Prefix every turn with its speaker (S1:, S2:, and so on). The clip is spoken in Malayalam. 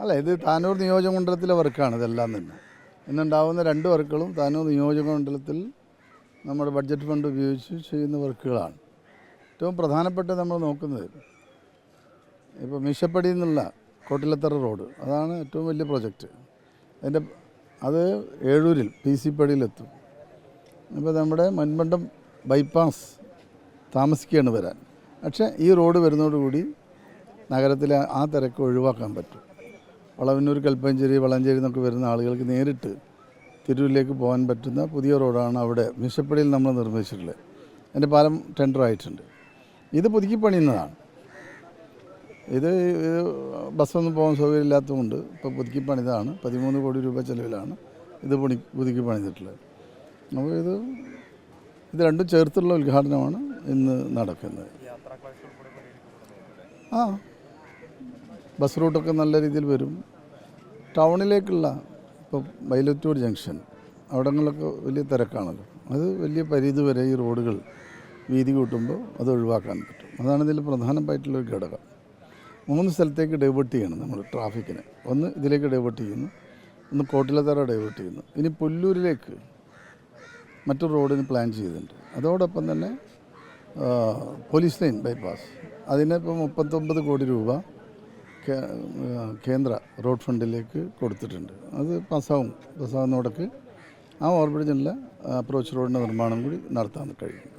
S1: അല്ല, ഇത് താനൂർ നിയോജകമണ്ഡലത്തിലെ വർക്കാണ് ഇതെല്ലാം തന്നെ. ഇന്നുണ്ടാവുന്ന 2 വർക്കുകളും താനൂർ നിയോജകമണ്ഡലത്തിൽ നമ്മുടെ ബഡ്ജറ്റ് ഫണ്ട് ഉപയോഗിച്ച് ചെയ്യുന്ന വർക്കുകളാണ്. ഏറ്റവും പ്രധാനപ്പെട്ട നമ്മൾ നോക്കുന്നത് ഇപ്പോൾ മീശപ്പടിയിൽ നിന്നുള്ള കോട്ടിലത്തറ റോഡ്, അതാണ് ഏറ്റവും വലിയ പ്രൊജക്റ്റ്. അത് ഏഴൂരിൽ PC പടിയിലെത്തും. ഇപ്പോൾ നമ്മുടെ മൺമണ്ടം ബൈപ്പാസ് താമസിക്കുകയാണ് വരാൻ. പക്ഷേ ഈ റോഡ് വരുന്നതോടുകൂടി നഗരത്തിലെ ആ തിരക്ക് ഒഴിവാക്കാൻ പറ്റും. വളവന്നൂർ, കൽപ്പഞ്ചേരി, വളഞ്ചേരി എന്നൊക്കെ വരുന്ന ആളുകൾക്ക് നേരിട്ട് തിരൂരിലേക്ക് പോകാൻ പറ്റുന്ന പുതിയ റോഡാണ് അവിടെ മീശപ്പടിയിൽ നമ്മൾ നിർമ്മിച്ചിട്ടുള്ളത്. അതിൻ്റെ പാലം ടെൻഡർ ആയിട്ടുണ്ട്. ഇത് പുതുക്കി പണിയുന്നതാണ്. ഇത് ബസ്സൊന്നും പോകാൻ സൗകര്യമില്ലാത്തതുകൊണ്ട് ഇപ്പോൾ പുതുക്കി പണിതാണ്. 13 കോടി രൂപ ചെലവിലാണ് ഇത് പുതുക്കി പണിതിട്ടുള്ളത്. അപ്പോൾ ഇത് രണ്ടും ചേർത്തുള്ള ഉദ്ഘാടനമാണ് ഇന്ന് നടക്കുന്നത്. ബസ് റൂട്ടൊക്കെ നല്ല രീതിയിൽ വരും. ടൗണിലേക്കുള്ള ഇപ്പോൾ വൈലത്തൂർ ജംഗ്ഷൻ അവിടങ്ങളിലൊക്കെ വലിയ തിരക്കാണല്ലോ. അത് വലിയ പരിധി വരെ ഈ റോഡുകൾ വീതി കൂട്ടുമ്പോൾ അത് ഒഴിവാക്കാൻ പറ്റും. അതാണ് ഇതിൽ പ്രധാനമായിട്ടുള്ളൊരു ഘടകം. 3 സ്ഥലത്തേക്ക് ഡൈവേർട്ട് ചെയ്യണം നമ്മൾ ട്രാഫിക്കിനെ. ഒന്ന് ഇതിലേക്ക് ഡൈവേർട്ട് ചെയ്യുന്നു, ഒന്ന് കോട്ടിലത്തറ ഡൈവേർട്ട് ചെയ്യുന്നു. ഇനി പുല്ലൂരിലേക്ക് മറ്റൊരു റോഡിന് പ്ലാൻ ചെയ്തിട്ടുണ്ട്. അതോടൊപ്പം തന്നെ പോലീസ് ലൈൻ ബൈപ്പാസ്, അതിനിപ്പോൾ 39 കോടി രൂപ കേന്ദ്ര റോഡ് ഫണ്ടിലേക്ക് കൊടുത്തിട്ടുണ്ട്. അത് പാസ്സാവുന്നതോടൊക്കെ ആ ഓവർബ്രിഡ്ജിനുള്ള അപ്രോച്ച് റോഡിൻ്റെ നിർമ്മാണം കൂടി നടത്താൻ കഴിയും.